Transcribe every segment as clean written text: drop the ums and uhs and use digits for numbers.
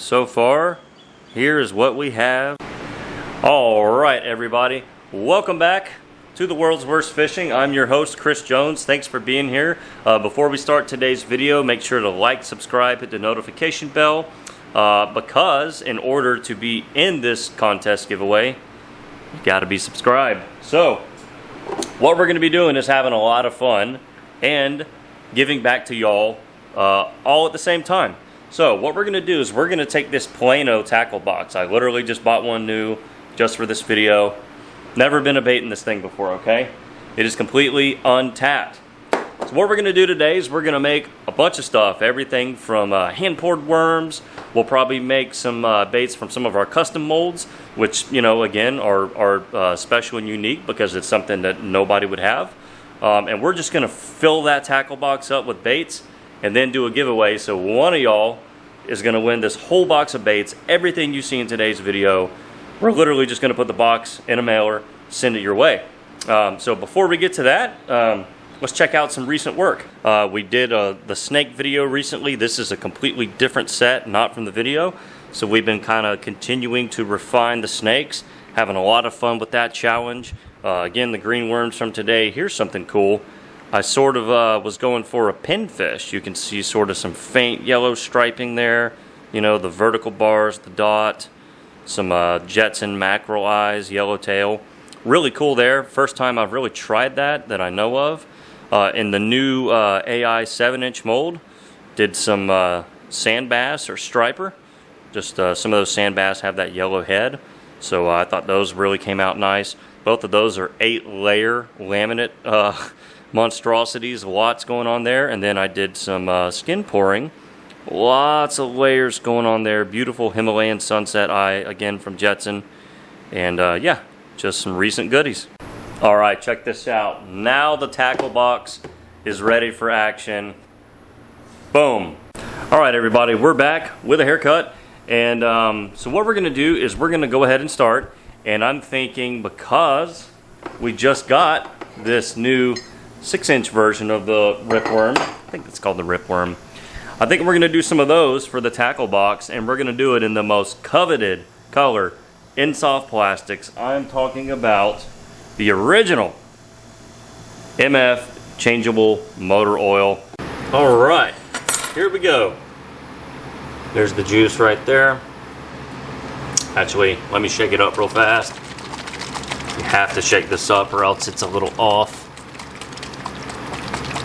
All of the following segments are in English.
so far, here is what we have. Alright everybody, welcome back to the world's worst fishing. I'm your host, Chris Jones. Thanks for being here. Before we start today's video, make sure to like, subscribe, hit the notification bell, because in order to be in this contest giveaway, you gotta be subscribed. So, what we're gonna be doing is having a lot of fun and giving back to y'all all at the same time. So, what we're gonna do is we're gonna take this Plano tackle box. I literally just bought one new just for this video. Never been a bait in this thing before, okay? It is completely untapped. So what we're gonna do today is we're gonna make a bunch of stuff. Everything from hand-poured worms. We'll probably make some baits from some of our custom molds, which, you know, again, are special and unique because it's something that nobody would have. And we're just gonna fill that tackle box up with baits and then do a giveaway. So one of y'all is gonna win this whole box of baits, everything you see in today's video. We're literally just going to put the box in a mailer, send it your way. So before we get to that, let's check out some recent work. We did the snake video recently. This is a completely different set, not from the video. So we've been kind of continuing to refine the snakes, having a lot of fun with that challenge. Again, the green worms from today. Here's something cool. I sort of was going for a pinfish. You can see sort of some faint yellow striping there. You know, the vertical bars, the dot. Some Jetson mackerel eyes, yellowtail. Really cool there. First time I've really tried that I know of. In the new AI 7-inch mold, did some sand bass or striper. Just some of those sand bass have that yellow head. So I thought those really came out nice. Both of those are 8-layer laminate monstrosities. Lots going on there. And then I did some skin pouring. Lots of layers going on there. Beautiful Himalayan sunset eye, again from Jetson. And yeah, just some recent goodies. Alright, check this out. Now the tackle box is ready for action. Boom. Alright everybody, we're back with a haircut. And so what we're going to do is we're going to go ahead and start. And I'm thinking, because we just got this new 6-inch version of the ripworm. I think it's called the ripworm. I think we're going to do some of those for the tackle box, and we're going to do it in the most coveted color in soft plastics. I'm talking about the original MF changeable motor oil. Alright, here we go. There's the juice right there. Actually, let me shake it up real fast. You have to shake this up or else it's a little off.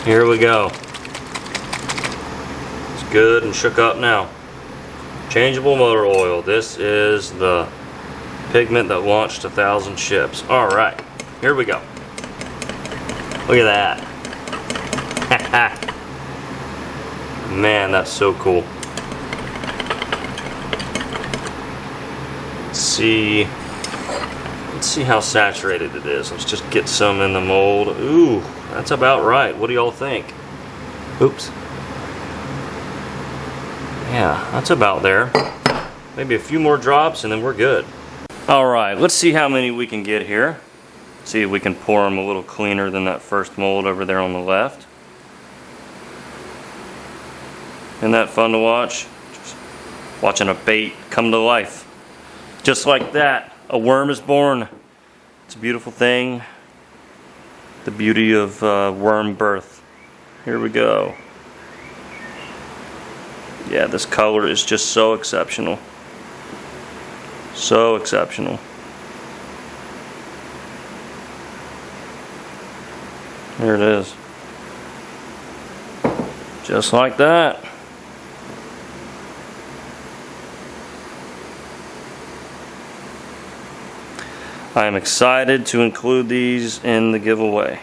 Here we go. Good and shook up now. Changeable motor oil. This is the pigment that launched 1,000 ships. Alright, here we go. Look at that. Man, that's so cool. Let's see how saturated it is. Let's just get some in the mold. Ooh, that's about right. What do y'all think? Oops. Yeah, that's about there. Maybe a few more drops and then we're good. Alright, let's see how many we can get here. See if we can pour them a little cleaner than that first mold over there on the left. Isn't that fun to watch? Just watching a bait come to life. Just like that, a worm is born. It's a beautiful thing. The beauty of worm birth. Here we go. Yeah, this color is just so exceptional. So exceptional. There it is. Just like that. I am excited to include these in the giveaway.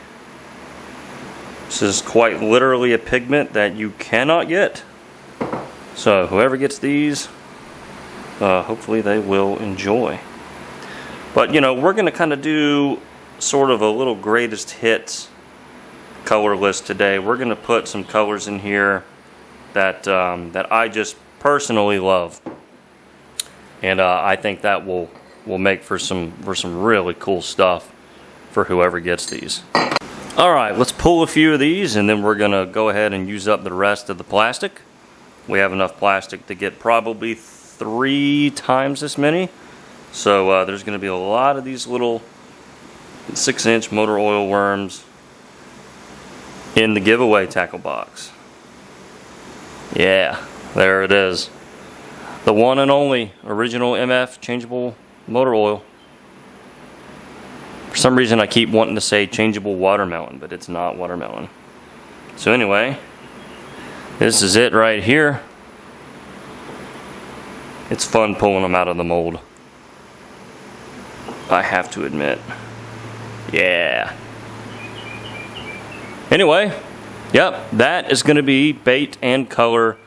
This is quite literally a pigment that you cannot get. So whoever gets these, hopefully they will enjoy. But you know, we're going to kind of do sort of a little greatest hits color list today. We're going to put some colors in here that that I just personally love, and I think that will make for some really cool stuff for whoever gets these. All right, let's pull a few of these, and then we're going to go ahead and use up the rest of the plastic. We have enough plastic to get probably 3 times this many. So there's going to be a lot of these little 6-inch motor oil worms in the giveaway tackle box. Yeah, there it is. The one and only original MF changeable motor oil. For some reason I keep wanting to say changeable watermelon, but it's not watermelon. So anyway, this is it right here. It's fun pulling them out of the mold, I have to admit. Yeah. Anyway, yep, that is going to be bait and color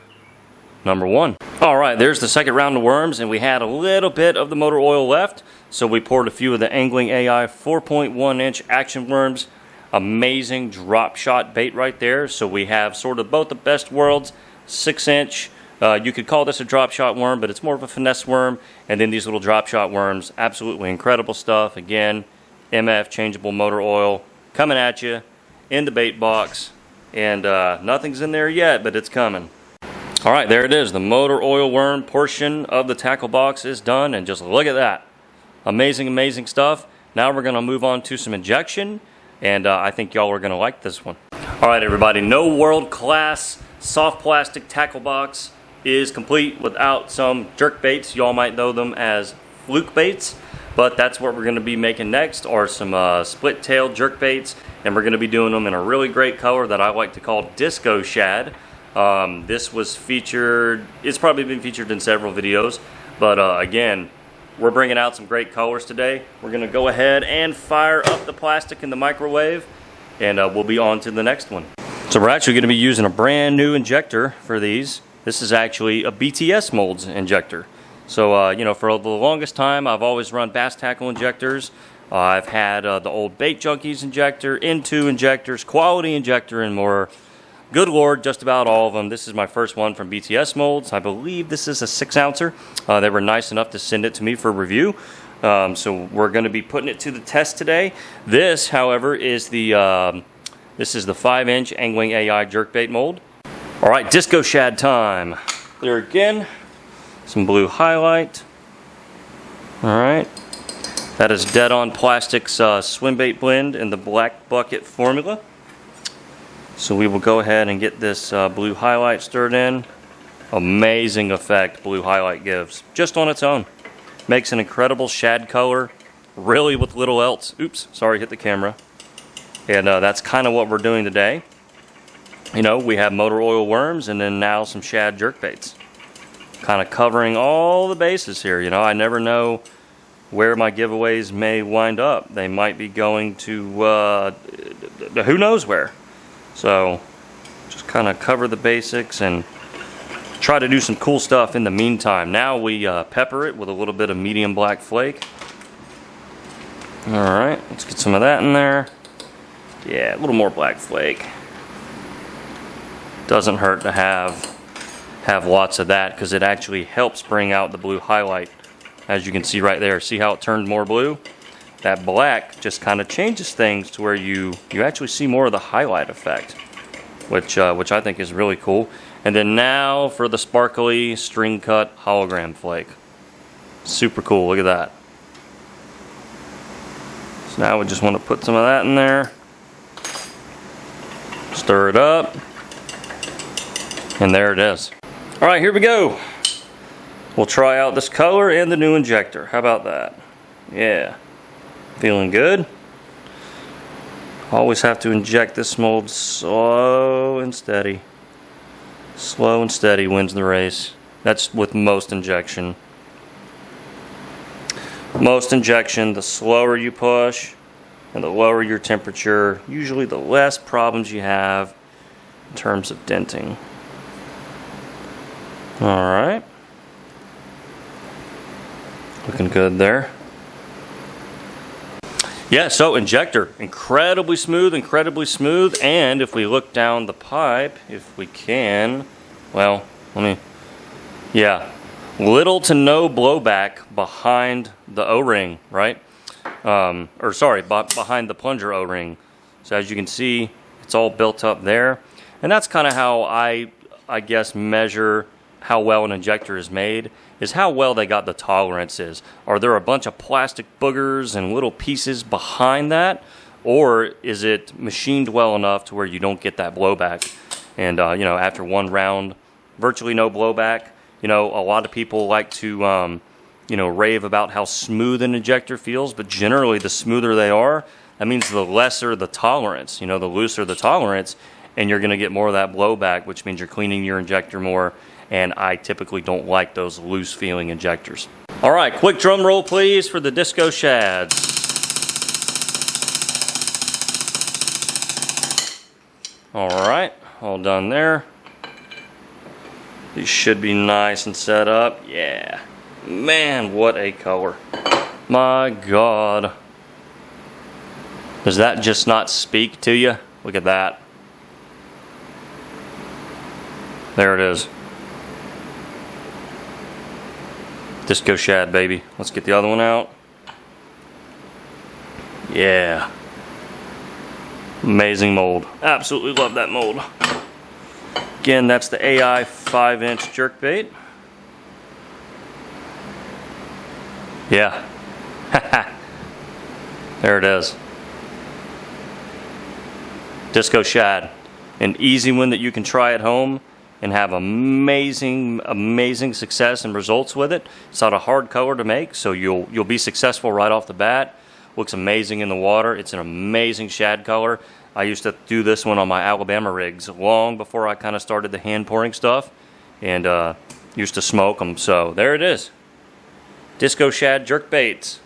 number 1. Alright, there's the second round of worms, and we had a little bit of the motor oil left, so we poured a few of the Angling AI 4.1 inch action worms. Amazing drop shot bait right there. So we have sort of both the best worlds. 6-inch, you could call this a drop shot worm, but it's more of a finesse worm. And then these little drop shot worms, absolutely incredible stuff. Again, MF changeable motor oil coming at you in the bait box, and nothing's in there yet, but it's coming. All right, there it is. The motor oil worm portion of the tackle box is done, and just look at that. Amazing, amazing stuff. Now we're going to move on to some injection, and I think y'all are going to like this one. All right, everybody, no world-class soft plastic tackle box is complete without some jerk baits. Y'all might know them as fluke baits, but that's what we're going to be making next, are some split-tailed jerk baits, and we're going to be doing them in a really great color that I like to call disco shad. This was featured, it's probably been featured in several videos, but again, we're bringing out some great colors today. We're going to go ahead and fire up the plastic in the microwave, and we'll be on to the next one. So we're actually going to be using a brand new injector for these. This is actually a BTS molds injector. So, you know, for the longest time, I've always run bass tackle injectors. I've had the old Bait Junkies injector, N2 injectors, Quality injector, and more. Good Lord, just about all of them. This is my first one from BTS Molds. I believe this is a 6-ouncer. They were nice enough to send it to me for review. So we're going to be putting it to the test today. This, however, is the 5-inch Angling AI jerkbait mold. All right, disco shad time. There again, some blue highlight. All right, that is Dead On Plastics swim bait blend in the black bucket formula. So we will go ahead and get this blue highlight stirred in. Amazing effect blue highlight gives, just on its own. Makes an incredible shad color, really with little else. Oops, sorry, hit the camera. And that's kind of what we're doing today. You know, we have motor oil worms and then now some shad jerkbaits. Kind of covering all the bases here. You know, I never know where my giveaways may wind up. They might be going to who knows where. So just kind of cover the basics and try to do some cool stuff in the meantime. Now we pepper it with a little bit of medium black flake. Alright, let's get some of that in there. Yeah, a little more black flake. Doesn't hurt to have lots of that, because it actually helps bring out the blue highlight. As you can see right there, see how it turned more blue? That black just kind of changes things to where you actually see more of the highlight effect, which I think is really cool. And then now for the sparkly string cut hologram flake. Super cool, look at that. So now we just want to put some of that in there. Stir it up. And there it is. Alright, here we go. We'll try out this color and the new injector. How about that? Yeah. Feeling good. Always have to inject this mold slow and steady. Slow and steady wins the race. That's with most injection. Most injection, the slower you push and the lower your temperature, usually the less problems you have in terms of denting. Alright. Looking good there. Yeah, so injector, incredibly smooth, and if we look down the pipe, if we can, well, yeah, little to no blowback behind the O-ring, right? Behind the plunger O-ring. So as you can see, it's all built up there, and that's kind of how I guess measure how well an injector is made is how well they got the tolerances. Are there a bunch of plastic boogers and little pieces behind that? Or is it machined well enough to where you don't get that blowback? And, you know, after one round, virtually no blowback. You know, a lot of people like to, you know, rave about how smooth an injector feels, but generally the smoother they are, that means the lesser the tolerance, you know, the looser the tolerance, and you're going to get more of that blowback, which means you're cleaning your injector more, and I typically don't like those loose feeling injectors. All right, quick drum roll please for the Disco Shads. All right, all done there. These should be nice and set up. Yeah, man, what a color. My God. Does that just not speak to you? Look at that. There it is. Disco Shad, baby. Let's get the other one out. Yeah. Amazing mold. Absolutely love that mold. Again, that's the AI 5-inch jerkbait. Yeah. There it is. Disco Shad. An easy one that you can try at home and have amazing success and results with it. It's not a hard color to make, so you'll be successful right off the bat. Looks amazing in the water. It's an amazing shad color. I used to do this one on my Alabama rigs long before I kind of started the hand pouring stuff, and used to smoke them. So there it is. Disco Shad jerkbaits.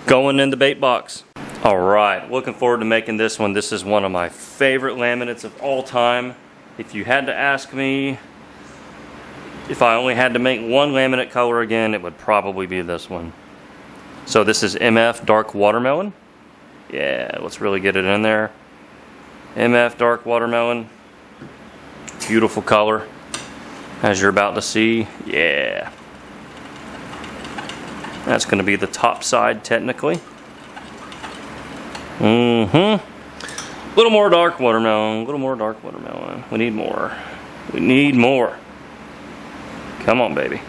Going in the bait box. Alright, looking forward to making this one. This is one of my favorite laminates of all time. If you had to ask me if I only had to make one laminate color again, it would probably be this one. So this is MF Dark Watermelon. Yeah, let's really get it in there. MF Dark Watermelon. Beautiful color, as you're about to see. Yeah. That's going to be the top side technically. A little more dark watermelon, a little more dark watermelon. We need more. We need more. Come on, baby.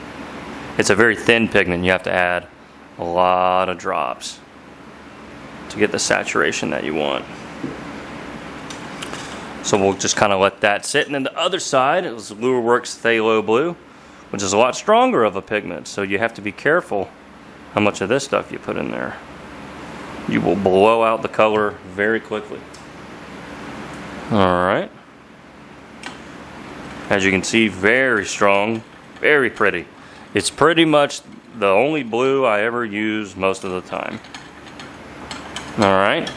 It's a very thin pigment. You have to add a lot of drops to get the saturation that you want. So we'll just kind of let that sit. And then the other side is Lureworks Phthalo Blue, which is a lot stronger of a pigment. So you have to be careful how much of this stuff you put in there. You will blow out the color very quickly. Alright. As you can see, very strong, very pretty. It's pretty much the only blue I ever use most of the time. Alright.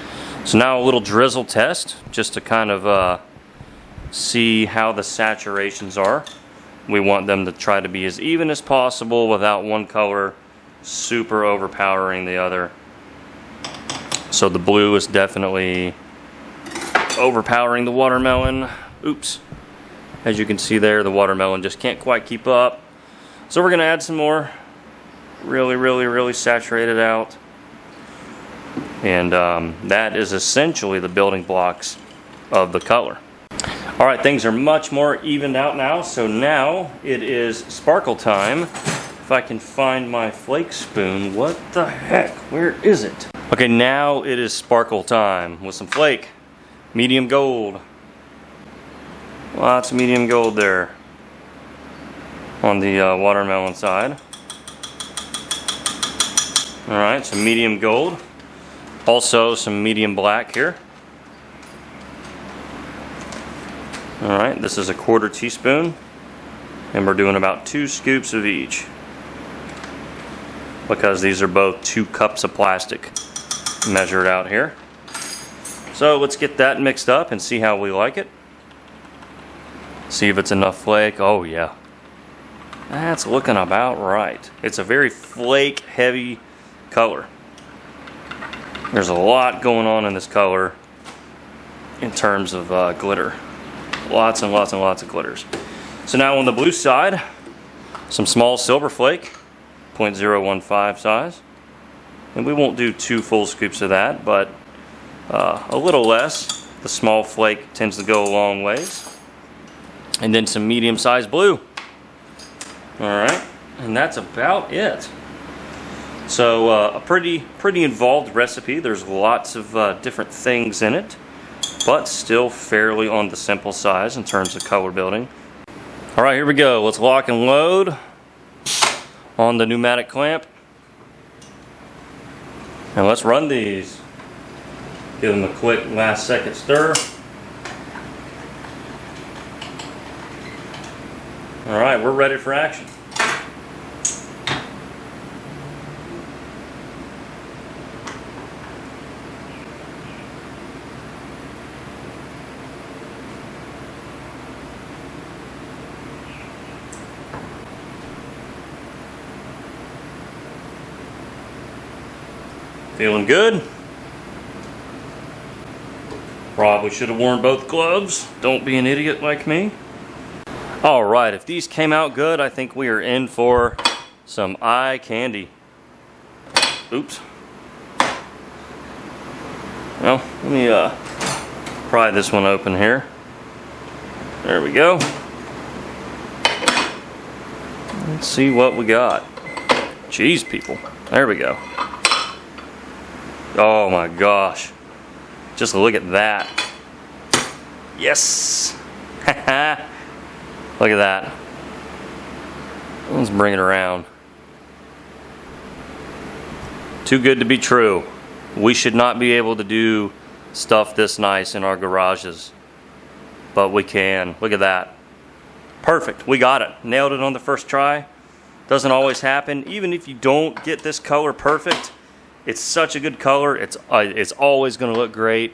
So now a little drizzle test, just to kind of see how the saturations are. We want them to try to be as even as possible without one color super overpowering the other. So the blue is definitely overpowering the watermelon. Oops. As you can see there, the watermelon just can't quite keep up. So we're going to add some more. Really saturate it out. And that is essentially the building blocks of the color. Alright, things are much more evened out now. So now it is sparkle time. If I can find my flake spoon. What the heck? Where is it? Okay, now it is sparkle time with some flake. Medium gold. Lots of medium gold there on the watermelon side. Alright, some medium gold. Also some medium black here. Alright, this is a 1/4 teaspoon. And we're doing about 2 scoops of each, because these are both 2 cups of plastic measured out here. So let's get that mixed up and see how we like it. See if it's enough flake. Oh yeah. That's looking about right. It's a very flake heavy color. There's a lot going on in this color in terms of glitter. Lots and lots and lots of glitters. So now on the blue side, some small silver flake, 0.015 size. And we won't do 2 full scoops of that, but a little less. The small flake tends to go a long ways. and then some medium-sized blue. All right, and that's about it. So a pretty involved recipe. There's lots of different things in it, but still fairly on the simple size in terms of color building. All right, here we go. Let's lock and load on the pneumatic clamp. And let's run these. Give them a quick last second stir. All right, we're ready for action. Feeling good? Probably should have worn both gloves. Don't be an idiot like me. All right, if these came out good, I think we are in for some eye candy. Oops. Well, let me pry this one open here. There we go. Let's see what we got. Jeez, people. There we go. Oh my gosh. Just look at that. Yes. Look at that. Let's bring it around. Too good to be true. We should not be able to do stuff this nice in our garages, but we can. Look at that. Perfect. We got it. Nailed it on the first try. Doesn't always happen. Even if you don't get this color perfect, it's such a good color. It's always going to look great.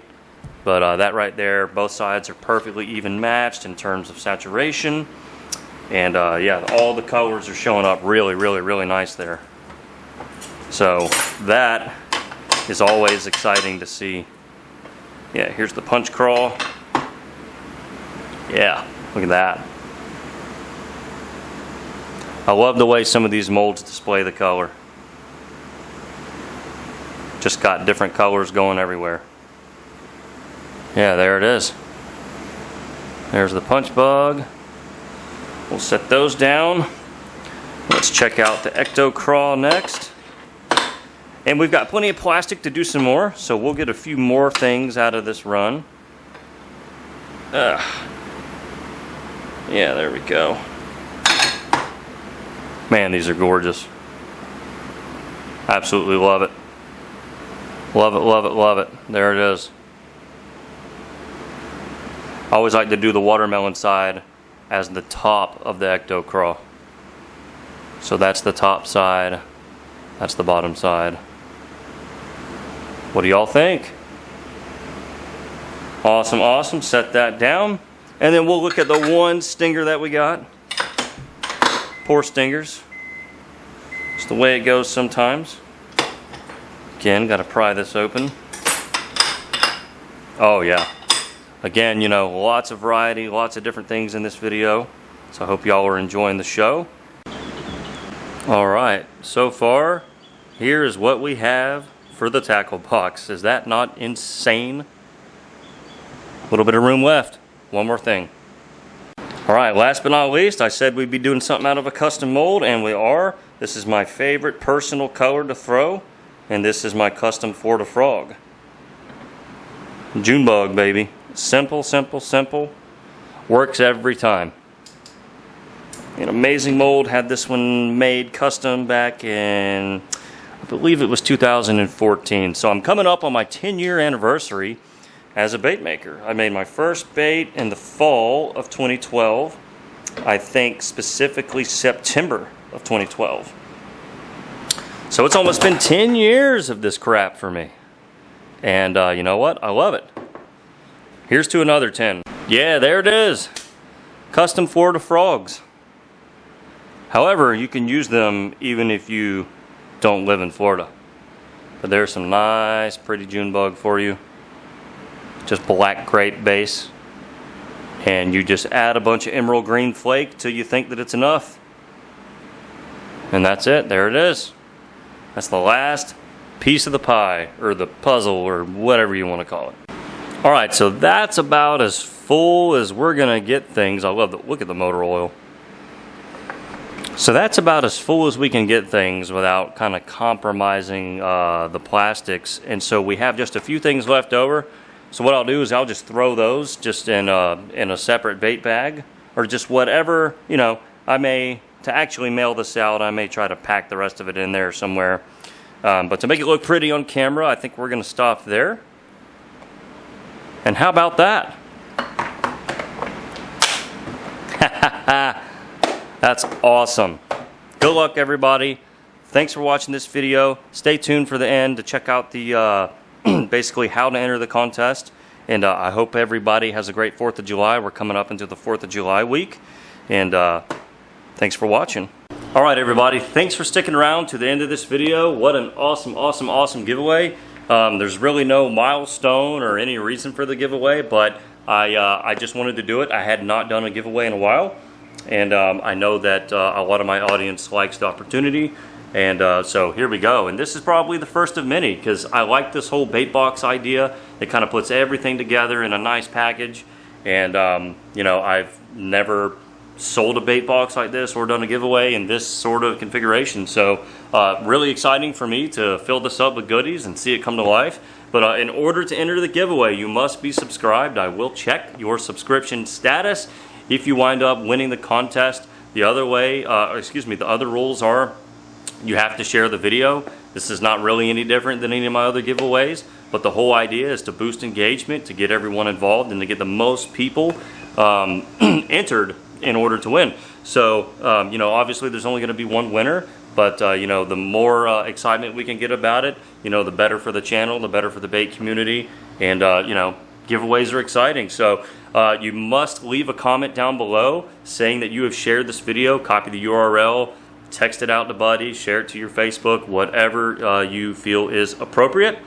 But that right there, both sides are perfectly even matched in terms of saturation. And yeah, all the colors are showing up really, really, really nice there. So that is always exciting to see. Yeah, here's the punch crawl. Yeah, look at that. I love the way some of these molds display the color. Just got different colors going everywhere. Yeah, there it is. There's the punch bug. We'll set those down. Let's check out the ecto crawl next. And we've got plenty of plastic to do some more, so we'll get a few more things out of this run. Yeah, there we go. Man, these are gorgeous. Absolutely love it. Love it, love it, love it. There it is. I always like to do the watermelon side as the top of the ecto crawl. So that's the top side. That's the bottom side. What do y'all think? Awesome, awesome. Set that down. And then we'll look at the one stinger that we got. Poor stingers. It's the way it goes sometimes. Again, got to pry this open. Oh yeah. Again, you know, lots of variety, lots of different things in this video. So I hope y'all are enjoying the show. Alright, so far, here is what we have for the Tacklebox. Is that not insane? A little bit of room left. One more thing. Alright, last but not least, I said we'd be doing something out of a custom mold, and we are. This is my favorite personal color to throw, and this is my custom Florida Frog. Junebug, baby. Simple, simple, simple. Works every time. An amazing mold. Had this one made custom back in, I believe it was 2014. So I'm coming up on my 10-year anniversary as a bait maker. I made my first bait in the fall of 2012. I think specifically September of 2012. So it's almost been 10 years of this crap for me. And you know what? I love it. Here's to another 10. Yeah, there it is. Custom Florida Frogs. However, you can use them even if you don't live in Florida. But there's some nice, pretty Junebug for you. Just black crepe base. And you just add a bunch of emerald green flake till you think that it's enough. And that's it. There it is. That's the last piece of the pie, or the puzzle, or whatever you want to call it. Alright, so that's about as full as we're gonna get things. I love the look at the motor oil. So that's about as full as we can get things without kind of compromising the plastics. And so we have just a few things left over. So what I'll do is I'll just throw those just in a separate bait bag, or just whatever, you know, to actually mail this out, I may try to pack the rest of it in there somewhere. But to make it look pretty on camera, I think we're gonna stop there. And how about that? That's awesome. Good luck, everybody. Thanks for watching this video. Stay tuned for the end to check out the basically how to enter the contest. And I hope everybody has a great 4th of July. We're coming up into the 4th of July week. And thanks for watching. All right, everybody. Thanks for sticking around to the end of this video. What an awesome giveaway. There's really no milestone or any reason for the giveaway, but I just wanted to do it. I had not done a giveaway in a while. And I know that a lot of my audience likes the opportunity, and so here we go. And this is probably the first of many, because I like this whole bait box idea. It kind of puts everything together in a nice package, and you know, I've never sold a bait box like this or done a giveaway in this sort of configuration. So really exciting for me to fill this up with goodies and see it come to life. But in order to enter the giveaway, you must be subscribed. I will check your subscription status. If you wind up winning the contest, the other rules are you have to share the video. This is not really any different than any of my other giveaways, but the whole idea is to boost engagement, to get everyone involved, and to get the most people entered in order to win. So, you know, obviously there's only going to be one winner, but, you know, the more excitement we can get about it, you know, the better for the channel, the better for the bait community, and, you know, giveaways are exciting. So you must leave a comment down below saying that you have shared this video, copy the URL, text it out to buddies, share it to your Facebook, whatever you feel is appropriate.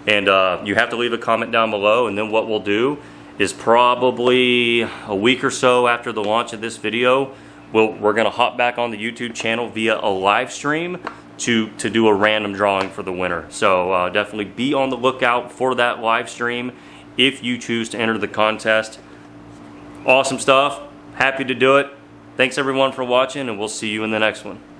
And you have to leave a comment down below, and then what we'll do is probably a week or so after the launch of this video, we're going to hop back on the YouTube channel via a live stream to do a random drawing for the winner. So definitely be on the lookout for that live stream if you choose to enter the contest. Awesome stuff. Happy to do it. Thanks everyone for watching, and we'll see you in the next one.